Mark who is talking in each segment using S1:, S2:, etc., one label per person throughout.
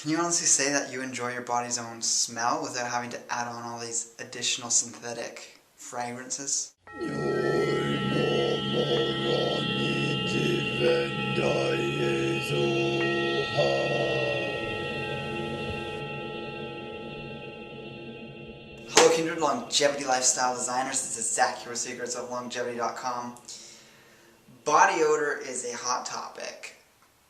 S1: Can you honestly say that you enjoy your body's own smell without having to add on all these additional synthetic fragrances?
S2: Hello
S1: kindred longevity lifestyle designers, this is Zach here with Secrets of Longevity.com. Body odor is a hot topic.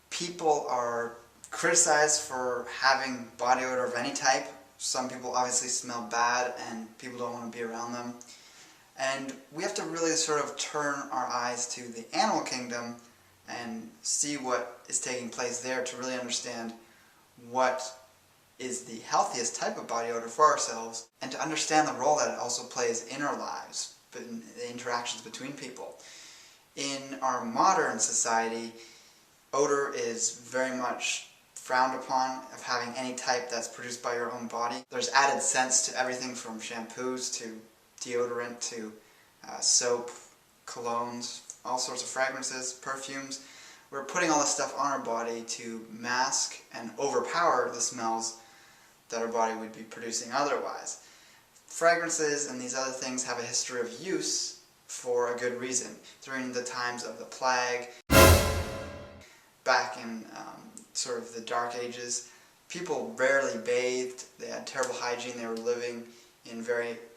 S1: People are criticized for having body odor of any type. Some people obviously smell bad and people don't want to be around them. And we have to really sort of turn our eyes to the animal kingdom and see what is taking place there to really understand what is the healthiest type of body odor for ourselves, and to understand the role that it also plays in our lives, but in the interactions between people. In our modern society, odor is very much frowned upon of having any type that's produced by your own body. There's added scents to everything from shampoos to deodorant to soap, colognes, all sorts of fragrances, perfumes. We're putting all this stuff on our body to mask and overpower the smells that our body would be producing otherwise. Fragrances and these other things have a history of use for a good reason. During the times of the plague, back in sort of the Dark Ages, people rarely bathed, they had terrible hygiene, they were living in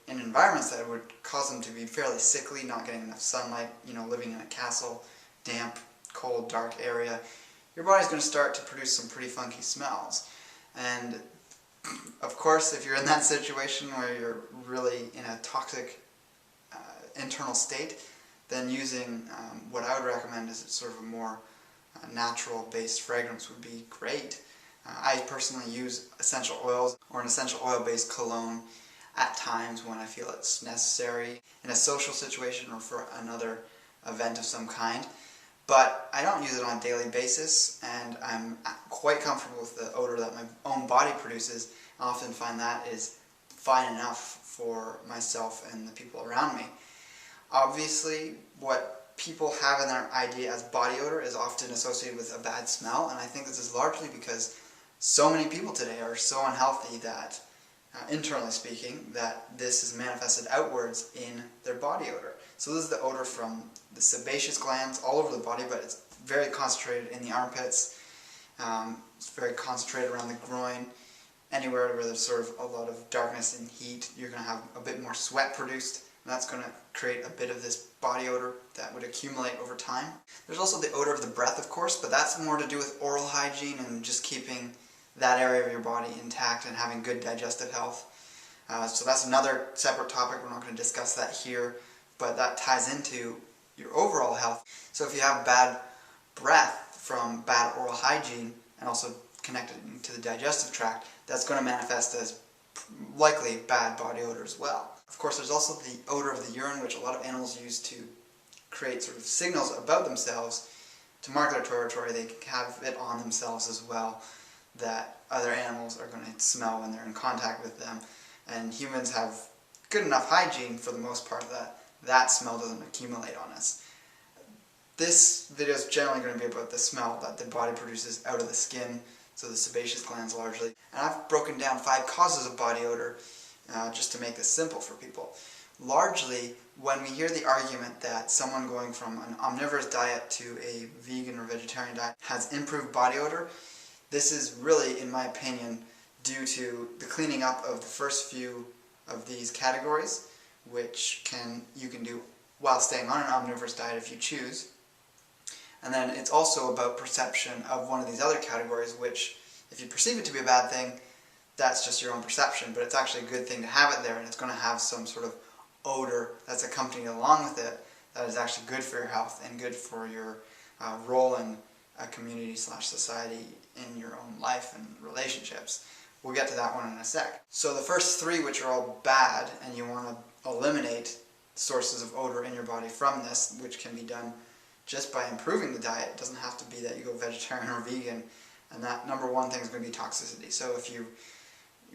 S1: environments that would cause them to be fairly sickly, not getting enough sunlight, living in a castle, damp, cold, dark area. Your body's going to start to produce some pretty funky smells. And of course, if you're in that situation where you're really in a toxic internal state, then using what I would recommend is sort of a more natural-based fragrance would be great. I personally use essential oils or an essential oil-based cologne at times when I feel it's necessary in a social situation or for another event of some kind. But I don't use it on a daily basis, and I'm quite comfortable with the odor that my own body produces. I often find that is fine enough for myself and the people around me. Obviously, what people have in their idea as body odor is often associated with a bad smell, and I think this is largely because so many people today are so unhealthy that, internally speaking, that this is manifested outwards in their body odor. So this is the odor from the sebaceous glands all over the body, but it's very concentrated in the armpits. It's very concentrated around the groin. Anywhere where there's sort of a lot of darkness and heat, you're going to have a bit more sweat produced, and that's going to create a bit of this body odor that would accumulate over time. There's also the odor of the breath, of course, but that's more to do with oral hygiene and just keeping that area of your body intact and having good digestive health. So that's another separate topic. We're not going to discuss that here, but that ties into your overall health. So if you have bad breath from bad oral hygiene and also connected to the digestive tract, that's going to manifest as likely bad body odor as well. Of course, there's also the odor of the urine, which a lot of animals use to create sort of signals about themselves to mark their territory. They have it on themselves as well that other animals are going to smell when they're in contact with them. And humans have good enough hygiene for the most part that that smell doesn't accumulate on us. This video is generally going to be about the smell that the body produces out of the skin, so the sebaceous glands largely. And I've broken down 5 causes of body odor just to make this simple for people. Largely, when we hear the argument that someone going from an omnivorous diet to a vegan or vegetarian diet has improved body odor, this is really, in my opinion, due to the cleaning up of the first few of these categories, which you can do while staying on an omnivorous diet if you choose. And then it's also about perception of one of these other categories, which, if you perceive it to be a bad thing, that's just your own perception, but it's actually a good thing to have it there, and it's going to have some sort of odor that's accompanied along with it that is actually good for your health and good for your role in a community/society in your own life and relationships. We'll get to that one in a sec. So the first 3, which are all bad, and you want to eliminate sources of odor in your body from this, which can be done just by improving the diet. It doesn't have to be that you go vegetarian or vegan, and that number 1 thing is going to be toxicity. So if you've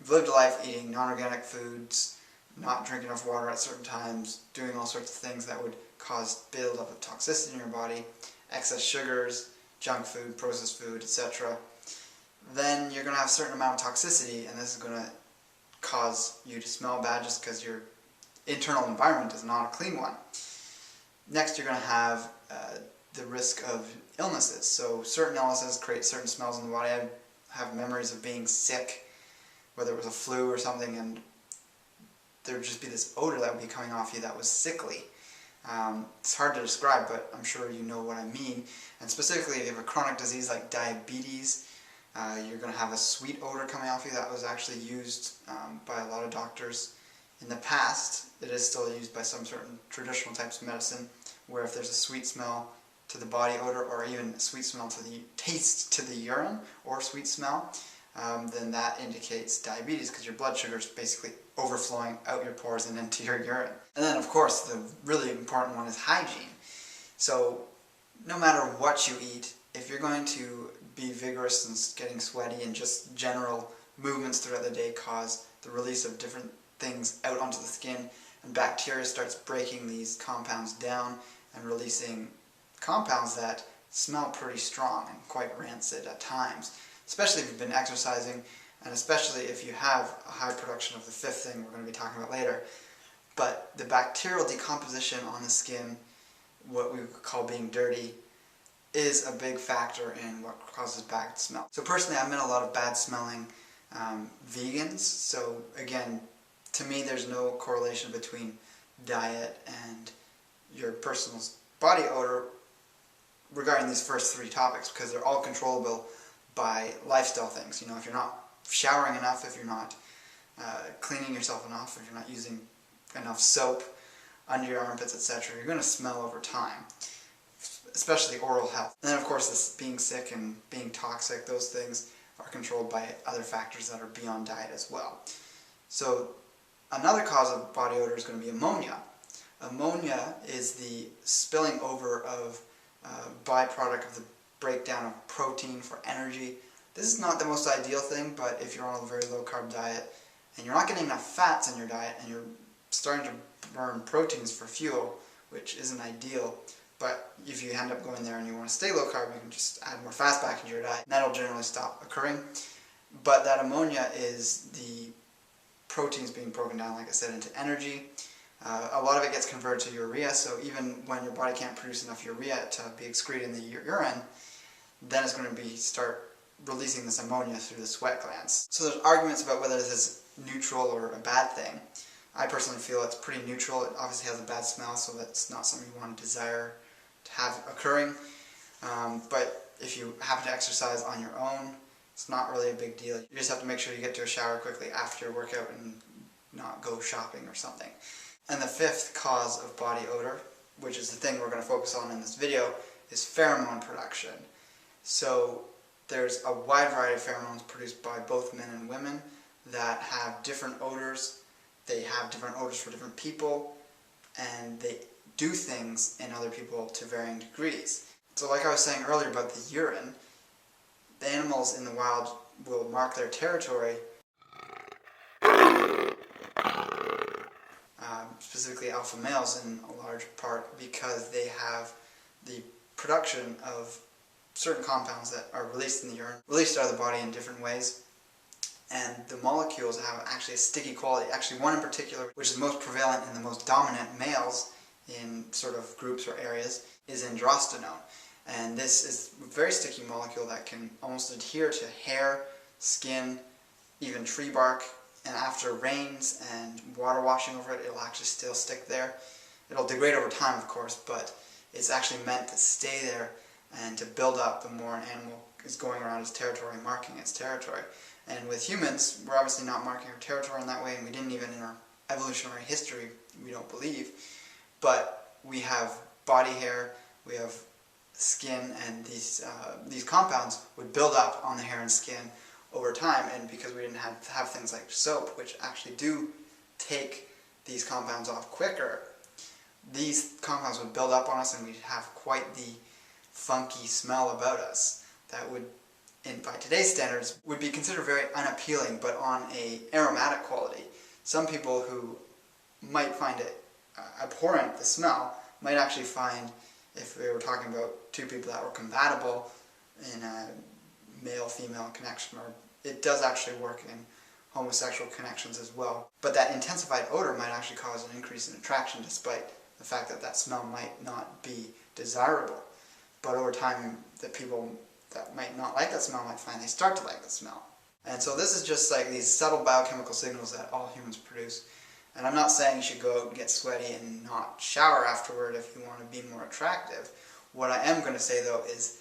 S1: lived a life eating non-organic foods, not drinking enough water at certain times, doing all sorts of things that would cause buildup of toxicity in your body, excess sugars, junk food, processed food, etc., then you're going to have a certain amount of toxicity, and this is going to cause you to smell bad just because your internal environment is not a clean one. Next, you're going to have the risk of illnesses. So certain illnesses create certain smells in the body. I have memories of being sick, whether it was a flu or something, and there would just be this odor that would be coming off you that was sickly. It's hard to describe, but I'm sure you know what I mean. And specifically, if you have a chronic disease like diabetes, you're going to have a sweet odor coming off you. That was actually used by a lot of doctors in the past. It is still used by some certain traditional types of medicine, where if there's a sweet smell to the body odor, or even a sweet smell to the taste to the urine, or sweet smell, then that indicates diabetes, because your blood sugar is basically overflowing out your pores and into your urine. And then, of course, the really important one is hygiene. So no matter what you eat, if you're going to be vigorous and getting sweaty, and just general movements throughout the day cause the release of different things out onto the skin, and bacteria starts breaking these compounds down and releasing compounds that smell pretty strong and quite rancid at times, especially if you've been exercising, and especially if you have a high production of the fifth thing we're going to be talking about later. But the bacterial decomposition on the skin, what we call being dirty, is a big factor in what causes bad smell. So personally, I've met a lot of bad smelling vegans. So again, to me, there's no correlation between diet and your personal body odor regarding these first three topics, because they're all controllable by lifestyle things. You know, if you're not showering enough, if you're not cleaning yourself enough, if you're not using enough soap under your armpits, etc., you're going to smell over time, especially oral health. And then, of course, this being sick and being toxic, those things are controlled by other factors that are beyond diet as well. So another cause of body odor is going to be ammonia. Ammonia is the spilling over of byproduct of the breakdown of protein for energy. This is not the most ideal thing, but if you're on a very low carb diet and you're not getting enough fats in your diet, and you're starting to burn proteins for fuel, which isn't ideal, but if you end up going there and you want to stay low carb, you can just add more fats back into your diet, and that'll generally stop occurring. But that ammonia is the proteins being broken down, like I said, into energy. A lot of it gets converted to urea, so even when your body can't produce enough urea to be excreted in the urine, then it's going to start releasing this ammonia through the sweat glands. So there's arguments about whether this is neutral or a bad thing. I personally feel it's pretty neutral. It obviously has a bad smell, so that's not something you want to desire to have occurring. But if you happen to exercise on your own, it's not really a big deal. You just have to make sure you get to a shower quickly after your workout and not go shopping or something. And the fifth cause of body odor, which is the thing we're going to focus on in this video, is pheromone production. So there's a wide variety of pheromones produced by both men and women that have different odors. They have different odors for different people, and they do things in other people to varying degrees. So like I was saying earlier about the urine, the animals in the wild will mark their territory, specifically alpha males in a large part, because they have the production of certain compounds that are released in the urine, released out of the body in different ways. And the molecules have actually a sticky quality. Actually, one in particular, which is most prevalent in the most dominant males in sort of groups or areas, is androstenol. And this is a very sticky molecule that can almost adhere to hair, skin, even tree bark. And after rains and water washing over it, it'll actually still stick there. It'll degrade over time, of course, but it's actually meant to stay there and to build up the more an animal is going around its territory, marking its territory. And with humans, we're obviously not marking our territory in that way, and we didn't even in our evolutionary history, we don't believe. But we have body hair, we have skin, and these compounds would build up on the hair and skin over time. And because we didn't have things like soap, which actually do take these compounds off quicker, these compounds would build up on us, and we'd have quite the funky smell about us that would, by today's standards, would be considered very unappealing, but on a aromatic quality. Some people who might find it abhorrent, the smell, might actually find, if we were talking about two people that were compatible in a male-female connection, or it does actually work in homosexual connections as well. But that intensified odor might actually cause an increase in attraction, despite the fact that that smell might not be desirable. But over time, the people that might not like that smell might find they start to like the smell. And so this is just like these subtle biochemical signals that all humans produce. And I'm not saying you should go out and get sweaty and not shower afterward if you want to be more attractive. What I am going to say though is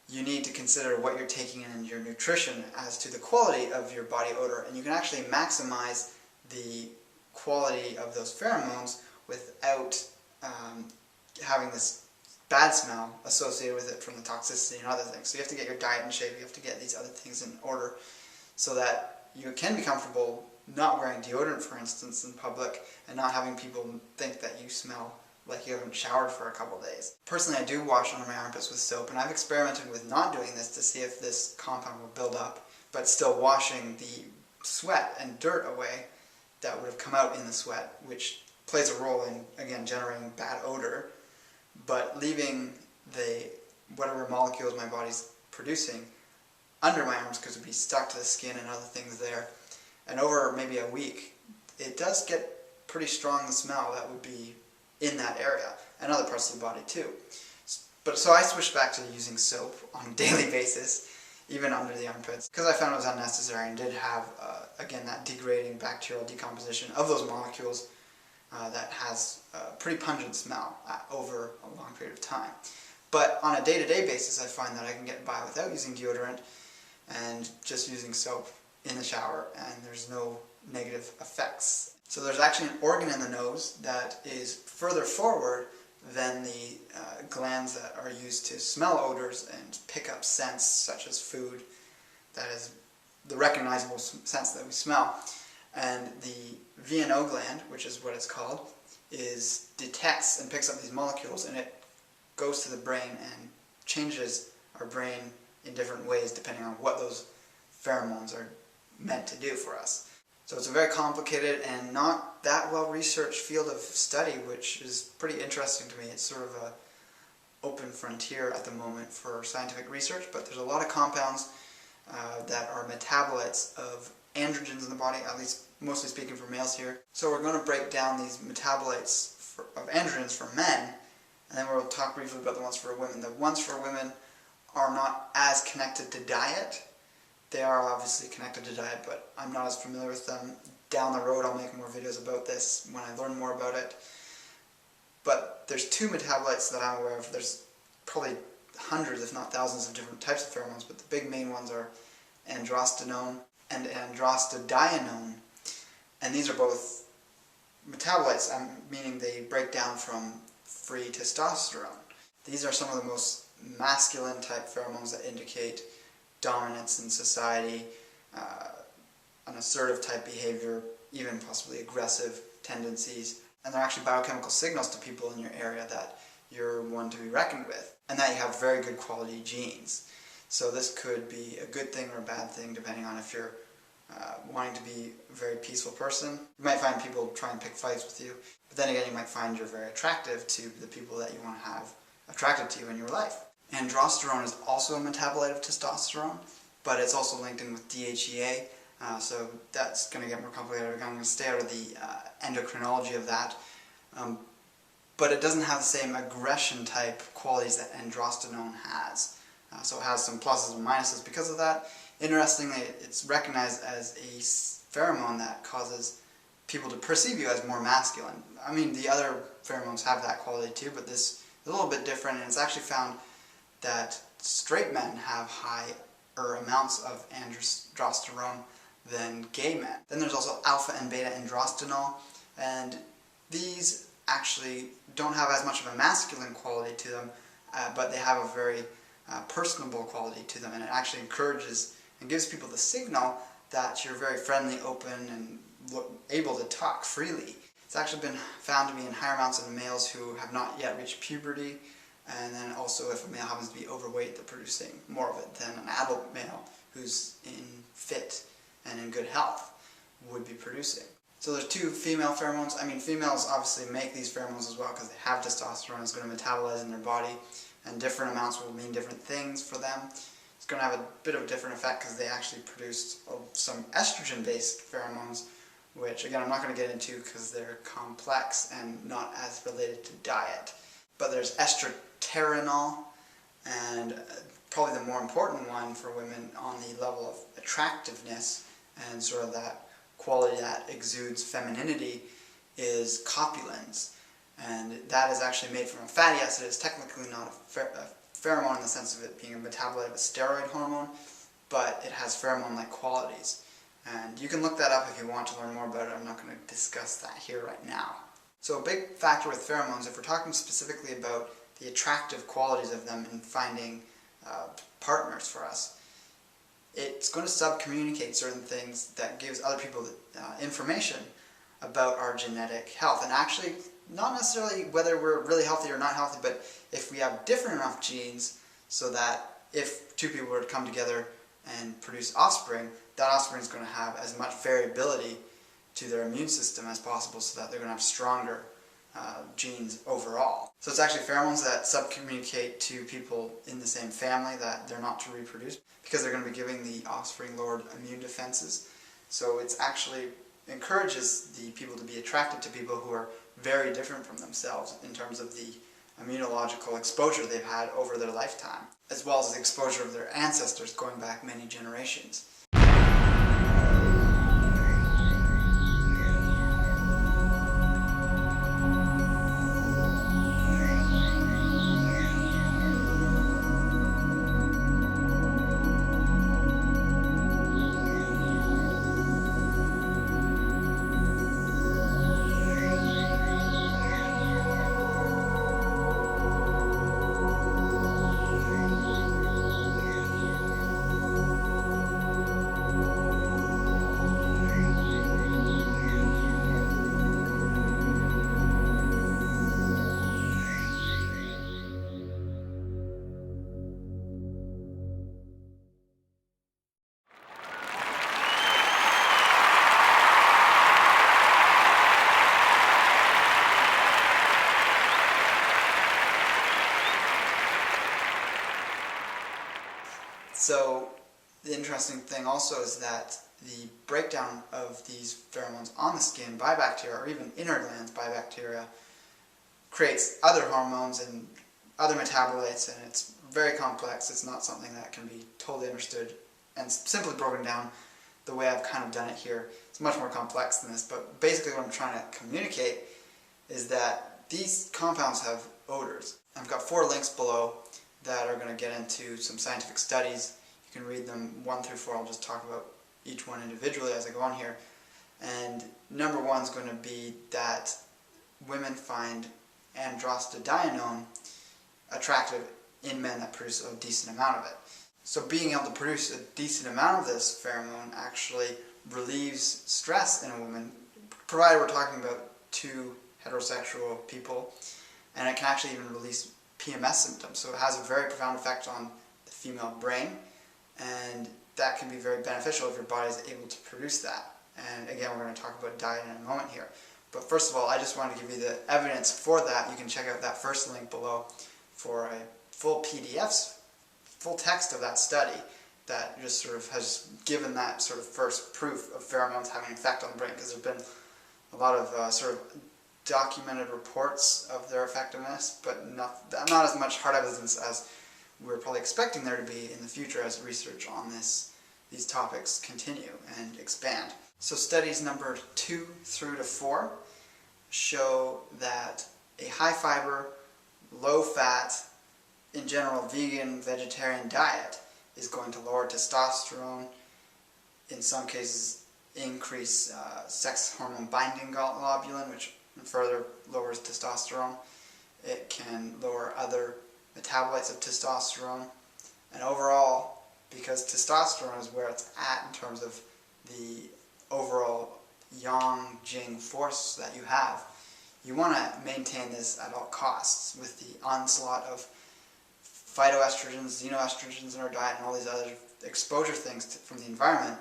S1: you need to consider what you're taking in your nutrition as to the quality of your body odor, and you can actually maximize the quality of those pheromones without having this bad smell associated with it from the toxicity and other things. So you have to get your diet in shape, you have to get these other things in order so that you can be comfortable not wearing deodorant, for instance, in public, and not having people think that you smell like you haven't showered for a couple days. Personally, I do wash under my armpits with soap, and I've experimented with not doing this to see if this compound will build up, but still washing the sweat and dirt away that would have come out in the sweat, which plays a role in, again, generating bad odor, but leaving the whatever molecules my body's producing under my arms because it would be stuck to the skin and other things there. And over maybe a week, it does get pretty strong, the smell that would be in that area, and other parts of the body too. But so I switched back to using soap on a daily basis, even under the armpits, because I found it was unnecessary and did have, again, that degrading bacterial decomposition of those molecules that has a pretty pungent smell over a long period of time. But on a day-to-day basis, I find that I can get by without using deodorant and just using soap in the shower, and there's no negative effects. So there's actually an organ in the nose that is further forward than the glands that are used to smell odors and pick up scents such as food, that is the recognizable scents that we smell. And the VNO gland, which is what it's called, detects and picks up these molecules, and it goes to the brain and changes our brain in different ways depending on what those pheromones are meant to do for us. So it's a very complicated and not that well researched field of study, which is pretty interesting to me. It's sort of an open frontier at the moment for scientific research, but there's a lot of compounds that are metabolites of androgens in the body, at least mostly speaking for males here. So we're going to break down these metabolites of androgens for men, and then we'll talk briefly about the ones for women. The ones for women are not as connected to diet. They are obviously connected to diet, but I'm not as familiar with them. Down the road I'll make more videos about this when I learn more about it. But there's two metabolites that I'm aware of. There's probably hundreds, if not thousands, of different types of pheromones, but the big main ones are androstenone and androstedienone. And these are both metabolites, meaning they break down from free testosterone. These are some of the most masculine type pheromones that indicate dominance in society, an assertive type behavior, even possibly aggressive tendencies. And they're actually biochemical signals to people in your area that you're one to be reckoned with, and that you have very good quality genes. So this could be a good thing or a bad thing depending on if you're wanting to be a very peaceful person. You might find people try and pick fights with you, but then again you might find you're very attractive to the people that you want to have attracted to you in your life. Androsterone is also a metabolite of testosterone, but it's also linked in with DHEA, so that's going to get more complicated. I'm going to stay out of the endocrinology of that. But it doesn't have the same aggression type qualities that androstenone has. So it has some pluses and minuses because of that. Interestingly, it's recognized as a pheromone that causes people to perceive you as more masculine. I mean, the other pheromones have that quality too, but this is a little bit different, and it's actually found that straight men have higher amounts of androsterone than gay men. Then there's also alpha and beta-androstenol, and these actually don't have as much of a masculine quality to them, but they have a very personable quality to them, and it actually encourages and gives people the signal that you're very friendly, open, and able to talk freely. It's actually been found to be in higher amounts in males who have not yet reached puberty, and then also if a male happens to be overweight, they're producing more of it than an adult male who's fit and in good health would be producing. So there's two female pheromones. I mean, females obviously make these pheromones as well because they have testosterone. It's going to metabolize in their body, and different amounts will mean different things for them. going to have a bit of a different effect because they actually produce some estrogen-based pheromones, which again I'm not going to get into because they're complex and not as related to diet. But there's estroterenol, and probably the more important one for women on the level of attractiveness and sort of that quality that exudes femininity is copulins. And that is actually made from a fatty acid. It's technically not a pheromone in the sense of it being a metabolite of a steroid hormone, but it has pheromone-like qualities. And you can look that up if you want to learn more about it. I'm not going to discuss that here right now. So a big factor with pheromones, if we're talking specifically about the attractive qualities of them in finding partners for us, it's going to sub-communicate certain things that gives other people information about our genetic health. And actually, not necessarily whether we're really healthy or not healthy, but if we have different enough genes so that if two people were to come together and produce offspring, that offspring is going to have as much variability to their immune system as possible so that they're going to have stronger genes overall. So it's actually pheromones that sub-communicate to people in the same family that they're not to reproduce because they're going to be giving the offspring lowered immune defenses. So it's actually encourages the people to be attracted to people who are very different from themselves in terms of the immunological exposure they've had over their lifetime, as well as the exposure of their ancestors going back many generations. So the interesting thing also is that the breakdown of these pheromones on the skin by bacteria, or even inner glands by bacteria, creates other hormones and other metabolites, and it's very complex. It's not something that can be totally understood and simply broken down the way I've kind of done it here. It's much more complex than this, but basically what I'm trying to communicate is that these compounds have odors. I've got 4 links below that are going to get into some scientific studies. You can read them 1 through 4. I'll just talk about each one individually as I go on here. And number 1 is going to be that women find androstenol attractive in men that produce a decent amount of it. So being able to produce a decent amount of this pheromone actually relieves stress in a woman, provided we're talking about 2 heterosexual people, and it can actually even release PMS symptoms. So it has a very profound effect on the female brain, and that can be very beneficial if your body is able to produce that. And again, we're going to talk about diet in a moment here. But first of all, I just wanted to give you the evidence for that. You can check out that first link below for a full PDF, full text of that study that just sort of has given that sort of first proof of pheromones having an effect on the brain, because there have been a lot of sort of documented reports of their effectiveness, but not as much hard evidence as we're probably expecting there to be in the future as research on these topics continue and expand. So studies number 2 through to 4 show that a high fiber, low fat, in general vegan, vegetarian diet is going to lower testosterone, in some cases increase sex hormone binding globulin, which further lowers testosterone. It can lower other metabolites of testosterone, and overall, because testosterone is where it's at in terms of the overall yang jing force that you have, you want to maintain this at all costs. With the onslaught of phytoestrogens, xenoestrogens in our diet, and all these other exposure things from the environment,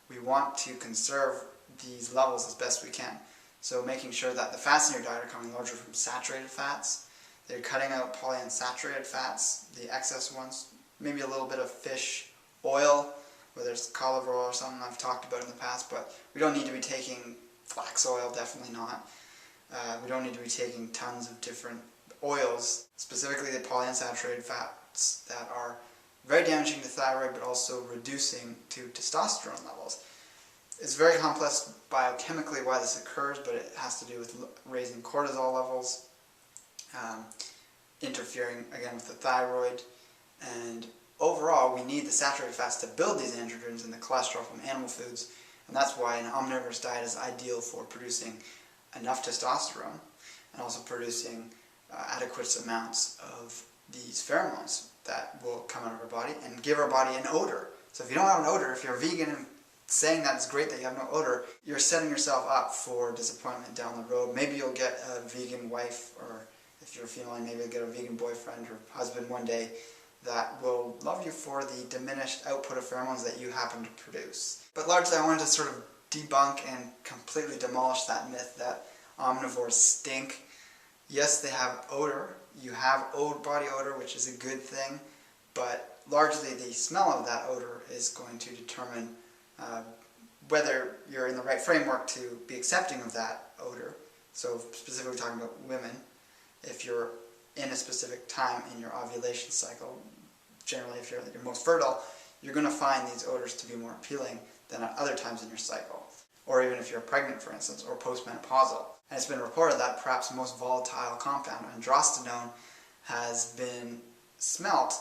S1: we want to conserve these levels as best we can. So making sure that the fats in your diet are coming largely from saturated fats. They're cutting out polyunsaturated fats, the excess ones, maybe a little bit of fish oil, whether it's Colivor or something I've talked about in the past, but we don't need to be taking flax oil, definitely not. We don't need to be taking tons of different oils, specifically the polyunsaturated fats that are very damaging to thyroid but also reducing to testosterone levels. It's very complex biochemically why this occurs, but it has to do with raising cortisol levels, interfering again with the thyroid, and overall we need the saturated fats to build these androgens and the cholesterol from animal foods, and that's why an omnivorous diet is ideal for producing enough testosterone and also producing adequate amounts of these pheromones that will come out of our body and give our body an odor. So if you don't have an odor, if you're vegan and saying that it's great that you have no odor, you're setting yourself up for disappointment down the road. Maybe you'll get a vegan wife, or if you're a female, maybe you'll get a vegan boyfriend or husband one day that will love you for the diminished output of pheromones that you happen to produce. But largely I wanted to sort of debunk and completely demolish that myth that omnivores stink. Yes, they have odor. You have body odor, which is a good thing, but largely the smell of that odor is going to determine whether you're in the right framework to be accepting of that odor. So specifically talking about women, if you're in a specific time in your ovulation cycle, generally if you're at your most fertile, you're going to find these odors to be more appealing than at other times in your cycle. Or even if you're pregnant, for instance, or postmenopausal. And it's been reported that perhaps the most volatile compound, androstenone, has been smelt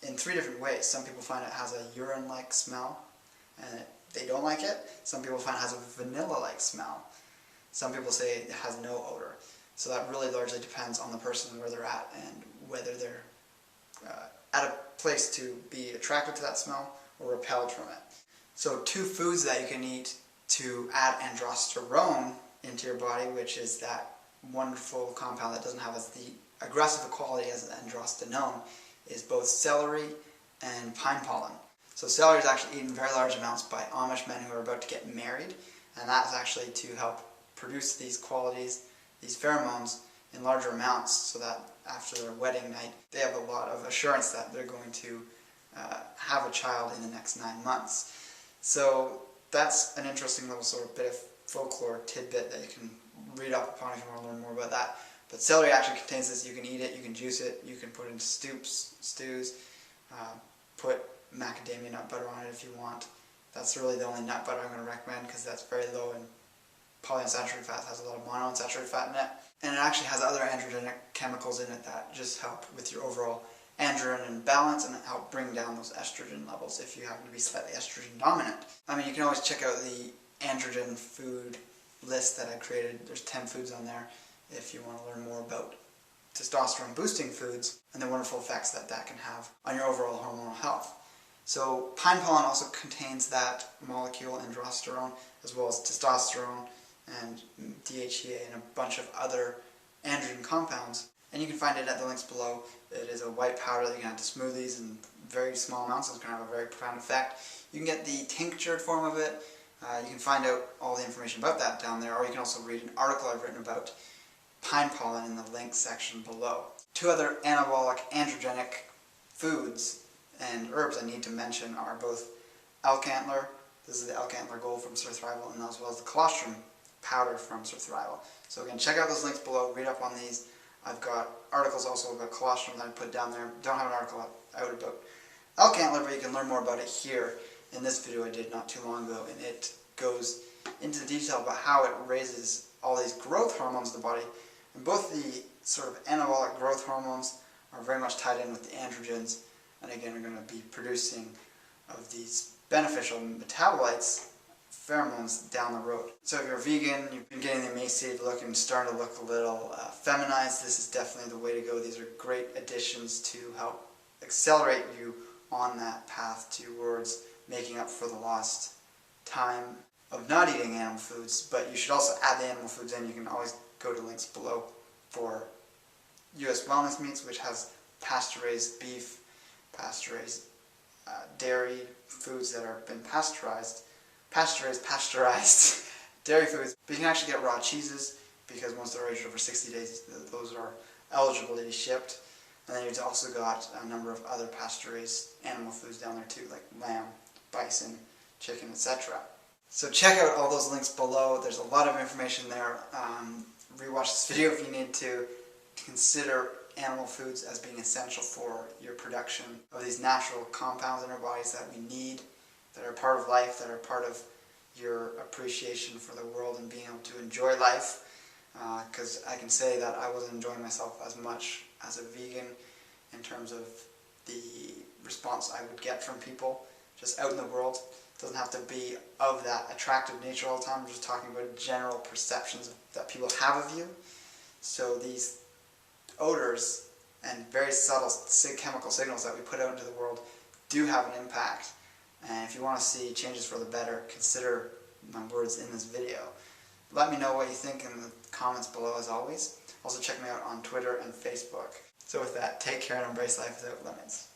S1: in 3 different ways. Some people find it has a urine-like smell, and they don't like it. Some people find it has a vanilla-like smell. Some people say it has no odor. So that really largely depends on the person and where they're at, and whether they're at a place to be attracted to that smell or repelled from it. So 2 foods that you can eat to add androsterone into your body, which is that wonderful compound that doesn't have as the aggressive quality as androstenone, is both celery and pine pollen. So celery is actually eaten in very large amounts by Amish men who are about to get married, and that's actually to help produce these qualities, these pheromones, in larger amounts, so that after their wedding night they have a lot of assurance that they're going to have a child in the next 9 months. So that's an interesting little sort of bit of folklore tidbit that you can read up upon if you want to learn more about that. But celery actually contains this. You can eat it, you can juice it, you can put it into stews, put macadamia nut butter on it if you want. That's really the only nut butter I'm going to recommend because that's very low in polyunsaturated fat. It has a lot of monounsaturated fat in it. And it actually has other androgenic chemicals in it that just help with your overall androgen balance and help bring down those estrogen levels if you happen to be slightly estrogen dominant. I mean, you can always check out the androgen food list that I created. There's 10 foods on there if you want to learn more about testosterone boosting foods and the wonderful effects that that can have on your overall hormonal health. So pine pollen also contains that molecule androsterone, as well as testosterone and DHEA and a bunch of other androgen compounds. And you can find it at the links below. It is a white powder that you can add to smoothies in very small amounts, so it's going to have a very profound effect. You can get the tinctured form of it. You can find out all the information about that down there, or you can also read an article I've written about pine pollen in the links section below. 2 other anabolic androgenic foods and herbs I need to mention are both elk antler. This is the elk antler gold from Surthrival, and as well as the colostrum powder from Surthrival. So again, check out those links below, read up on these. I've got articles also about colostrum that I put down there. Don't have an article out about elk antler, but you can learn more about it here in this video I did not too long ago, and it goes into the detail about how it raises all these growth hormones in the body. And both the sort of anabolic growth hormones are very much tied in with the androgens, and again are going to be producing of these beneficial metabolites, pheromones, down the road. So if you're vegan, you've been getting the emaciated look and starting to look a little feminized, this is definitely the way to go. These are great additions to help accelerate you on that path towards making up for the lost time of not eating animal foods. But you should also add the animal foods in. You can always go to links below for US Wellness Meats, which has pasture-raised beef, pasture-raised dairy foods that have been pasteurized dairy foods. But you can actually get raw cheeses because once they're aged over 60 days, those are eligible to be shipped. And then you've also got a number of other pasture-raised animal foods down there too, like lamb, bison, chicken, etc. So check out all those links below. There's a lot of information there. Rewatch this video if you need to. Consider animal foods as being essential for your production of these natural compounds in our bodies that we need, that are part of life, that are part of your appreciation for the world and being able to enjoy life. Because I can say that I wasn't enjoying myself as much as a vegan in terms of the response I would get from people just out in the world. It doesn't have to be of that attractive nature all the time. I'm just talking about general perceptions that people have of you. So these odors and very subtle chemical signals that we put out into the world do have an impact. And if you want to see changes for the better, consider my words in this video. Let me know what you think in the comments below as always. Also check me out on Twitter and Facebook. So with that, take care and embrace life without limits.